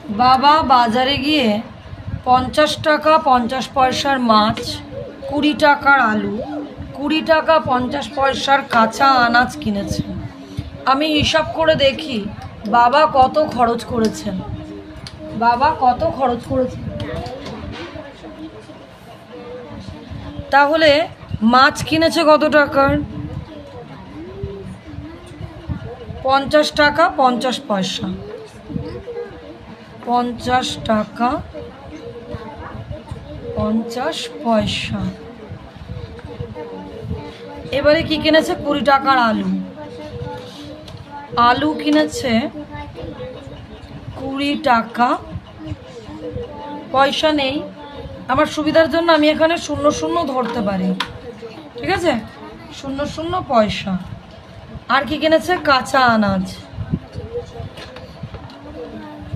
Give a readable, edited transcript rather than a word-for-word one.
বাবা বাজারে গিয়ে 50 টাকা 50 পয়সার মাছ, 20 টাকার আলু, 20 টাকা 50 পয়সার কাঁচা আনাজ কিনেছেন। আমি হিসাব করে দেখি বাবা কত খরচ করেছেন। তাহলে মাছ কিনেছে কত টাকার? 50 টাকা 50 পয়সা। 50 টাকা 50 পয়সা। এবারে কি কিনেছে? 20 টাকার আলু। আলু কিনেছে 20 টাকা। পয়সা নেই, আমার সুবিধার জন্য আমি এখানে 00 ধরতে পারি, ঠিক আছে? 00 পয়সা। আর কি কিনেছে? কাঁচা আনাজ।